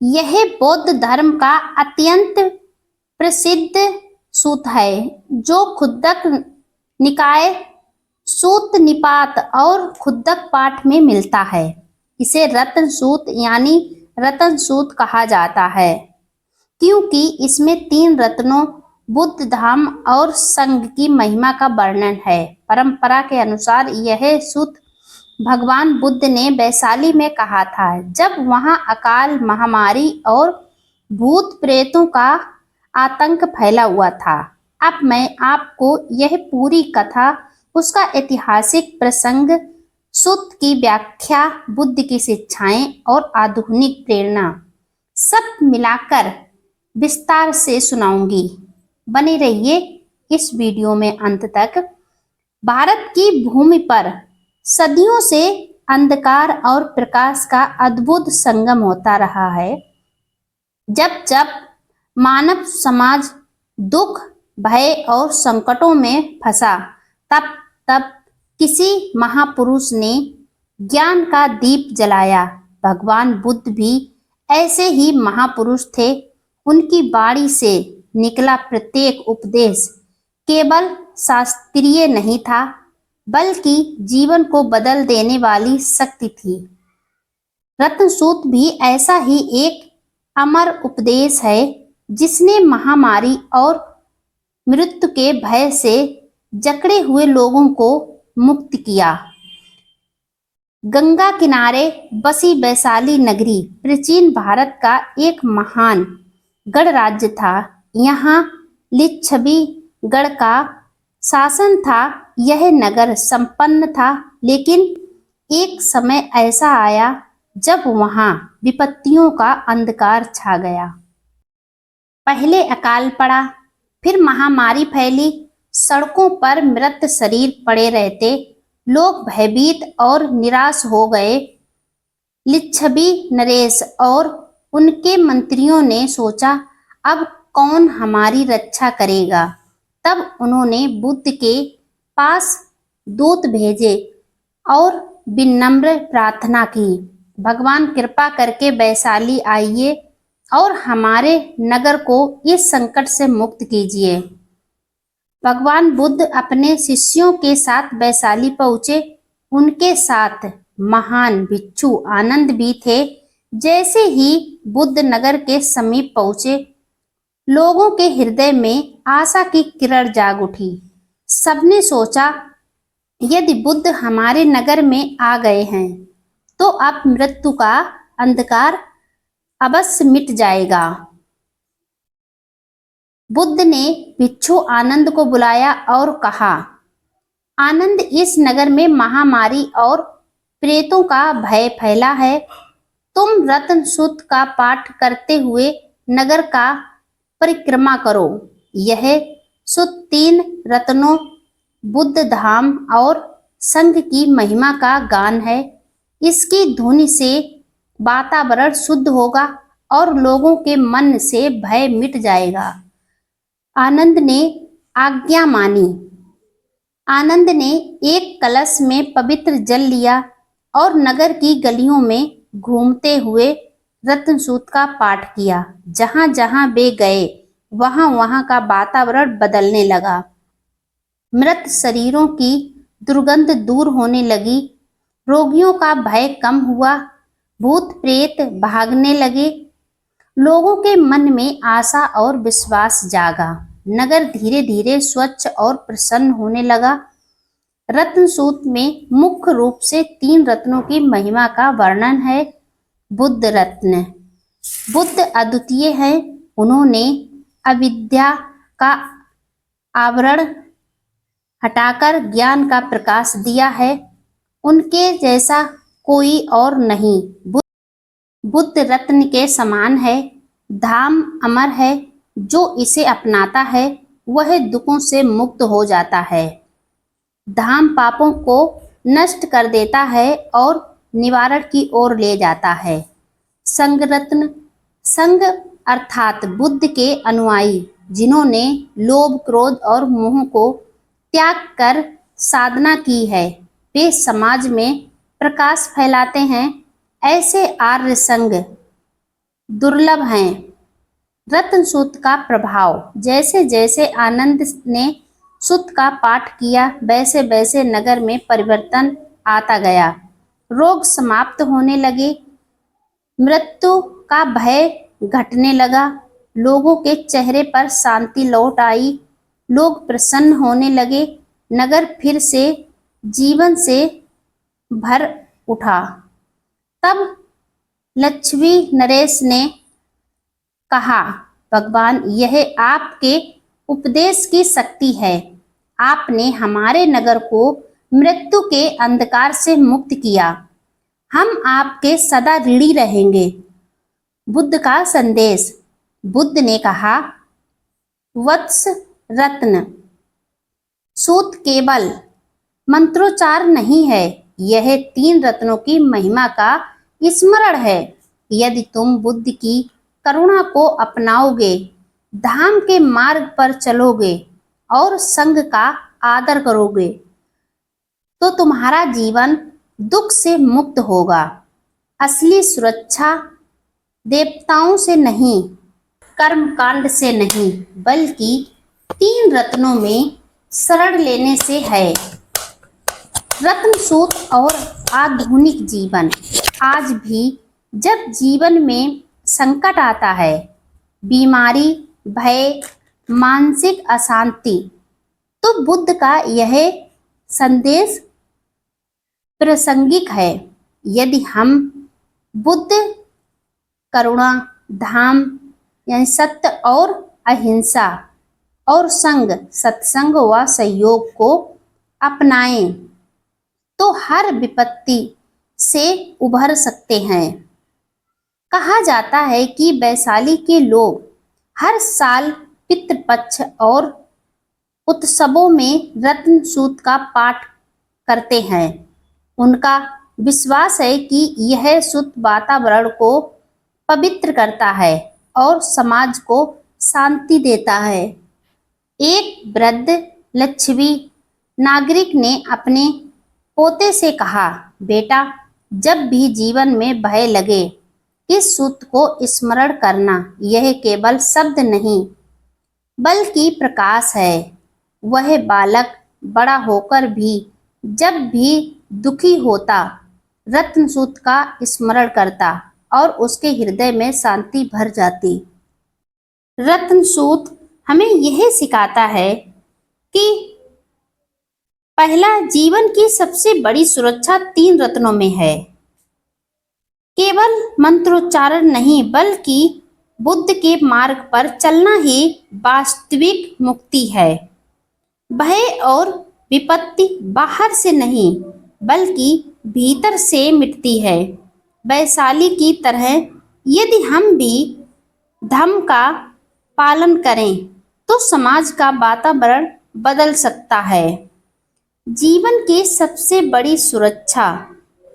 यह बौद्ध धर्म का अत्यंत प्रसिद्ध सूत्र है जो खुद्दक निकाय, सूत निपात और खुद्दक पाठ में मिलता है। इसे रत्न सूत यानी रतन सूत कहा जाता है क्योंकि इसमें 3 रत्नों बुद्ध धाम और संघ की महिमा का वर्णन है। परंपरा के अनुसार यह सूत्र भगवान बुद्ध ने वैशाली में कहा था जब वहां अकाल, महामारी और भूत प्रेतों का आतंक फैला हुआ था। अब मैं आपको यह पूरी कथा, उसका ऐतिहासिक प्रसंग, सूत्र की व्याख्या, बुद्ध की शिक्षाएं और आधुनिक प्रेरणा सब मिलाकर विस्तार से सुनाऊंगी। बने रहिए इस वीडियो में अंत तक। भारत की भूमि पर सदियों से अंधकार और प्रकाश का अद्भुत संगम होता रहा है। जब जब मानव समाज दुख, भय और संकटों में फंसा, तब तब किसी महापुरुष ने ज्ञान का दीप जलाया। भगवान बुद्ध भी ऐसे ही महापुरुष थे। उनकी वाणी से निकला प्रत्येक उपदेश केवल शास्त्रीय नहीं था, बल्कि जीवन को बदल देने वाली शक्ति थी। रत्नसूत्र भी ऐसा ही एक अमर उपदेश है जिसने महामारी और मृत्यु के भय से जकड़े हुए लोगों को मुक्त किया। गंगा किनारे बसी वैशाली नगरी प्राचीन भारत का एक महान गणराज्य था। यहाँ लिच्छवी गण का शासन था। यह नगर संपन्न था, लेकिन एक समय ऐसा आया जब वहां विपत्तियों का अंधकार छा गया। पहले अकाल पड़ा, फिर महामारी फैली। सड़कों पर मृत शरीर पड़े रहते, लोग भयभीत और निराश हो गए। लिच्छवी नरेश और उनके मंत्रियों ने सोचा, अब कौन हमारी रक्षा करेगा। तब उन्होंने बुद्ध के पास दूत भेजे और विनम्र प्रार्थना की, भगवान कृपा करके वैशाली आइए और हमारे नगर को इस संकट से मुक्त कीजिए। भगवान बुद्ध अपने शिष्यों के साथ वैशाली पहुंचे। उनके साथ महान भिक्षु आनंद भी थे। जैसे ही बुद्ध नगर के समीप पहुंचे, लोगों के हृदय में आशा की किरण जाग उठी। सबने सोचा, यदि बुद्ध हमारे नगर में आ गए हैं तो अब मृत्यु का अंधकार अवश्य मिट जाएगा। बुद्ध ने भिक्षु आनंद को बुलाया और कहा, आनंद, इस नगर में महामारी और प्रेतों का भय फैला है। तुम रत्न सूत्र का पाठ करते हुए नगर का परिक्रमा करो। यह सूत्र 3 रत्नों, बुद्ध धाम और संघ की महिमा का गान है। इसकी ध्वनि से वातावरण शुद्ध होगा और लोगों के मन से भय मिट जाएगा। आनंद ने आज्ञा मानी। आनंद ने एक कलश में पवित्र जल लिया और नगर की गलियों में घूमते हुए रत्न सूत्र का पाठ किया। जहां जहां वे गए, वहां वहां का वातावरण बदलने लगा। मृत शरीरों की दुर्गंध दूर होने लगी, रोगियों का भय कम हुआ, भूत प्रेत भागने लगे। लोगों के मन में आशा और विश्वास जागा। नगर धीरे धीरे स्वच्छ और प्रसन्न होने लगा। रत्न सूत्र में मुख्य रूप से 3 रत्नों की महिमा का वर्णन है। बुद्ध रत्न। बुद्ध अद्वितीय हैं। उन्होंने अविद्या का आवरण हटाकर ज्ञान का प्रकाश दिया है। उनके जैसा कोई और नहीं। बुद्ध रत्न के समान है। धाम अमर है। जो इसे अपनाता है वह दुखों से मुक्त हो जाता है। धाम पापों को नष्ट कर देता है और निवारण की ओर ले जाता है। संघ रत्न। संघ अर्थात बुद्ध के अनुयायी, जिन्होंने लोभ, क्रोध और मोह को त्याग कर साधना की है, वे समाज में प्रकाश फैलाते हैं। ऐसे आर्य संघ दुर्लभ हैं। रत्न सूत का प्रभाव। जैसे जैसे आनंद ने सूत का पाठ किया वैसे वैसे नगर में परिवर्तन आता गया। रोग समाप्त होने लगे, मृत्यु का भय घटने लगा, लोगों के चेहरे पर शांति लौट आई, लोग प्रसन्न होने लगे, नगर फिर से जीवन से भर उठा। तब लक्ष्मी नरेश ने कहा, भगवान, यह आपके उपदेश की शक्ति है। आपने हमारे नगर को मृत्यु के अंधकार से मुक्त किया। हम आपके सदा ऋणी रहेंगे। बुद्ध का संदेश। बुद्ध ने कहा, वत्स रत्न सूत केवल मंत्रोच्चार नहीं है, यह 3 रत्नों की महिमा का स्मरण है। यदि तुम बुद्ध की करुणा को अपनाओगे, धाम के मार्ग पर चलोगे और संघ का आदर करोगे, तो तुम्हारा जीवन दुख से मुक्त होगा। असली सुरक्षा देवताओं से नहीं, कर्मकांड से नहीं, बल्कि 3 रत्नों में शरण लेने से है। रत्न सूत और आधुनिक जीवन। आज भी जब जीवन में संकट आता है, बीमारी, भय, मानसिक अशांति, तो बुद्ध का यह संदेश प्रासंगिक है। यदि हम बुद्ध करुणा, धाम यानी सत्य और अहिंसा और संग, सत्संग व सहयोग को अपनाएं तो हर विपत्ति से उभर सकते हैं। कहा जाता है कि वैशाली के लोग हर साल पितृपक्ष और उत्सवों में रत्न सूत का पाठ करते हैं। उनका विश्वास है कि यह सूत वातावरण को पवित्र करता है और समाज को शांति देता है। एक वृद्ध लक्ष्मी नागरिक ने अपने पोते से कहा, बेटा, जब भी जीवन में भय लगे, इस सूत को स्मरण करना। यह केवल शब्द नहीं बल्कि प्रकाश है। वह बालक बड़ा होकर भी जब भी दुखी होता, रत्न सूत का स्मरण करता और उसके हृदय में शांति भर जाती। रत्न सूत हमें यह सिखाता है कि पहला, जीवन की सबसे बड़ी सुरक्षा 3 रत्नों में है। केवल मंत्रोच्चारण नहीं बल्कि बुद्ध के मार्ग पर चलना ही वास्तविक मुक्ति है। भय और विपत्ति बाहर से नहीं बल्कि भीतर से मिटती है। वैशाली की तरह यदि हम भी धर्म का पालन करें तो समाज का वातावरण बदल सकता है। जीवन की सबसे बड़ी सुरक्षा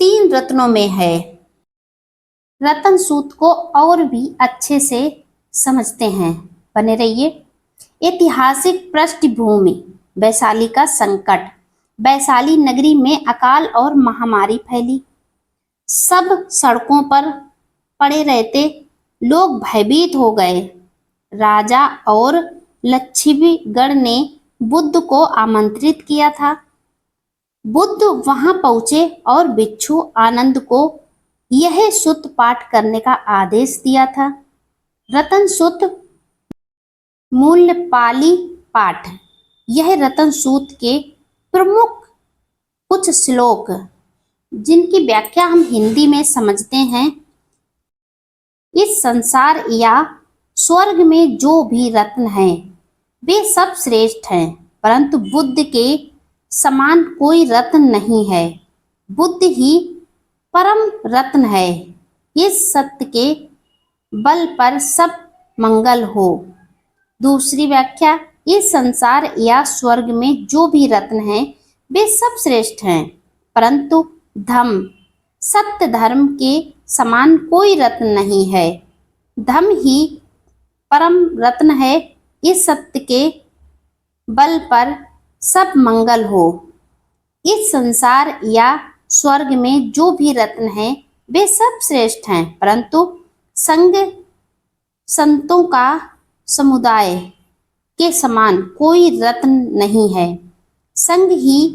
3 रत्नों में है। रत्न सूत को और भी अच्छे से समझते हैं। बने रहिए। ऐतिहासिक पृष्ठभूमि। वैशाली का संकट। वैशाली नगरी में अकाल और महामारी फैली। सब सड़कों पर पड़े रहते लोग भयभीत हो गए। राजा और लक्ष्मीगढ़ ने बुद्ध को आमंत्रित किया था। बुद्ध वहां पहुंचे और भिक्षु आनंद को यह सूत पाठ करने का आदेश दिया था। रत्न सूत मूल पाली पाठ। यह रत्न सूत के प्रमुख कुछ श्लोक जिनकी व्याख्या हम हिंदी में समझते हैं। इस संसार या स्वर्ग में जो भी रत्न हैं वे सब श्रेष्ठ हैं, परंतु बुद्ध के समान कोई रत्न नहीं है। बुद्ध ही परम रत्न है। इस सत्य के बल पर सब मंगल हो। दूसरी व्याख्या, इस संसार या स्वर्ग में जो भी रत्न हैं वे सब श्रेष्ठ हैं, परंतु धम्म, सत्य धर्म के समान कोई रत्न नहीं है। धम्म ही परम रत्न है। इस सत्य के बल पर सब मंगल हो। इस संसार या स्वर्ग में जो भी रत्न हैं वे सब श्रेष्ठ हैं, परंतु संग संतों का समुदाय के समान कोई रत्न नहीं है। संग ही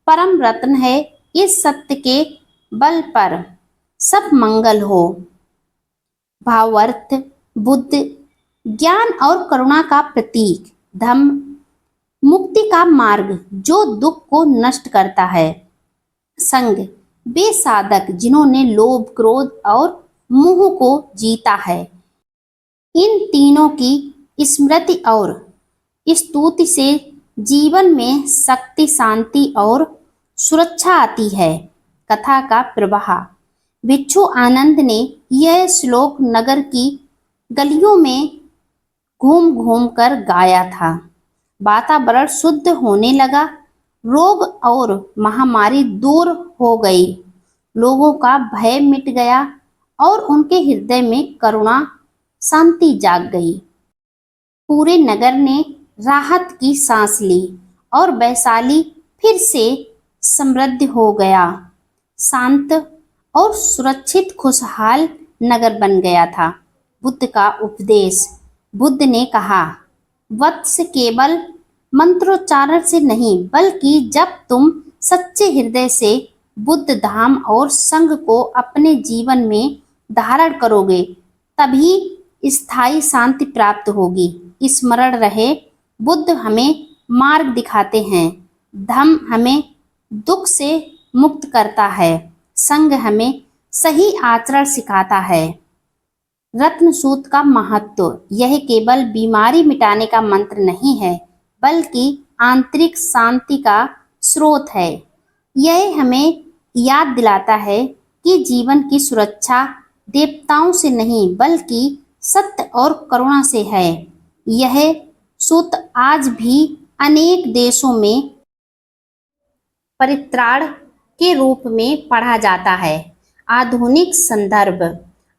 परम रत्न है। इस सत्य के बल पर सब मंगल हो। भावार्थ, बुद्ध ज्ञान और करुणा का प्रतीक, धम्म मुक्ति का मार्ग जो दुख को नष्ट करता है, संग वे साधक जिन्होंने लोभ, क्रोध और मोह को जीता है। इन तीनों की स्मृति और स्तुति से जीवन में शक्ति, शांति और सुरक्षा आती है। कथा का प्रवाह, भिक्षु आनंद ने यह श्लोक नगर की गलियों में घूम घूम कर गाया था। वातावरण शुद्ध होने लगा, रोग और महामारी दूर हो गई, लोगों का भय मिट गया और उनके हृदय में करुणा, शांति जाग गई। पूरे नगर ने राहत की सांस ली और वैशाली फिर से समृद्ध हो गया। शांत और सुरक्षित, खुशहाल नगर बन गया था। बुद्ध का उपदेश, बुद्ध ने कहा, वत्स केवल मंत्रोच्चारण से नहीं, बल्कि जब तुम सच्चे हृदय से बुद्ध धाम और संघ को अपने जीवन में धारण करोगे, तभी स्थायी शांति प्राप्त होगी। स्मरण रहे, बुद्ध हमें मार्ग दिखाते हैं, धम्म हमें दुख से मुक्त करता है, संघ हमें सही आचरण सिखाता है। रत्न सूत का महत्व, यह केवल बीमारी मिटाने का मंत्र नहीं है, बल्कि आंतरिक शांति का स्रोत है। यह हमें याद दिलाता है कि जीवन की सुरक्षा देवताओं से नहीं, बल्कि सत्य और करुणा से है। यह सूत्र आज भी अनेक देशों में परित्राण के रूप में पढ़ा जाता है। आधुनिक संदर्भ,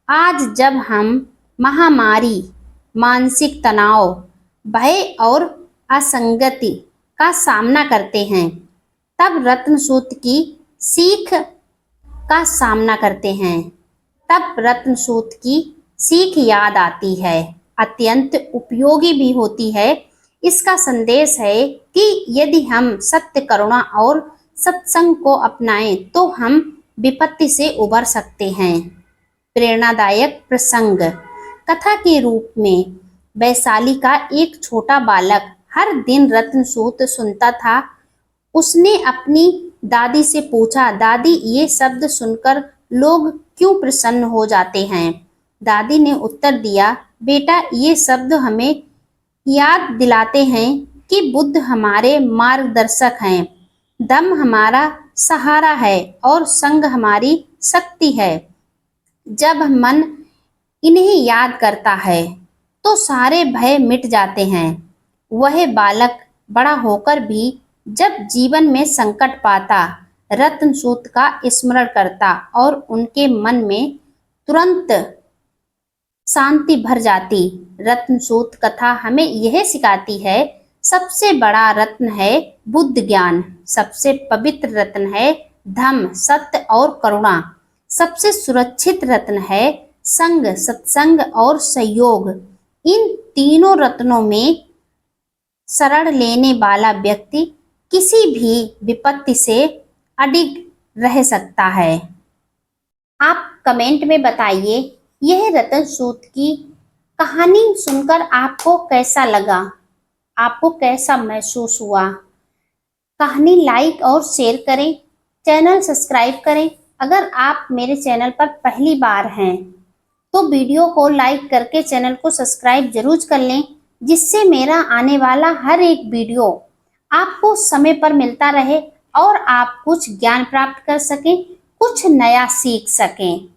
आज जब हम महामारी, मानसिक तनाव, भय और असंगति का सामना करते हैं, तब रत्न सूत्र की सीख का सामना करते हैं, तब रत्न सूत्र की सीख याद आती है। अत्यंत उपयोगी भी होती है। इसका संदेश है कि यदि हम सत्य, करुणा और सत्संग को अपनाएं तो हम विपत्ति से उबर सकते हैं। प्रेरणादायक प्रसंग, कथा के रूप में वैशाली का एक छोटा बालक हर दिन रत्न सूत्र सुनता था। उसने अपनी दादी से पूछा, दादी ये शब्द सुनकर लोग क्यों प्रसन्न हो जाते हैं? दादी ने उत्तर दिया, बेटा ये शब्द हमें याद दिलाते हैं कि बुद्ध हमारे मार्गदर्शक हैं, धम्म हमारा सहारा है और संग हमारी शक्ति है। जब मन इन्हें याद करता है तो सारे भय मिट जाते हैं। वह बालक बड़ा होकर भी जब जीवन में संकट पाता, रत्न सूत्र का स्मरण करता और उनके मन में तुरंत शांति भर जाती। रत्न सूत्र कथा हमें यह सिखाती है, सबसे बड़ा रत्न है बुद्ध ज्ञान, सबसे पवित्र रत्न है धम्म, सत्य और करुणा, सबसे सुरक्षित रत्न है संग, सत्संग और सहयोग। इन तीनों रत्नों में शरण लेने वाला व्यक्ति किसी भी विपत्ति से अडिग रह सकता है। आप कमेंट में बताइए, यह रत्न सूत्र की कहानी सुनकर आपको कैसा लगा, आपको कैसा महसूस हुआ? कहानी लाइक और शेयर करें, चैनल सब्सक्राइब करें। अगर आप मेरे चैनल पर पहली बार हैं तो वीडियो को लाइक करके चैनल को सब्सक्राइब जरूर कर लें, जिससे मेरा आने वाला हर एक वीडियो आपको समय पर मिलता रहे और आप कुछ ज्ञान प्राप्त कर सकें, कुछ नया सीख सकें।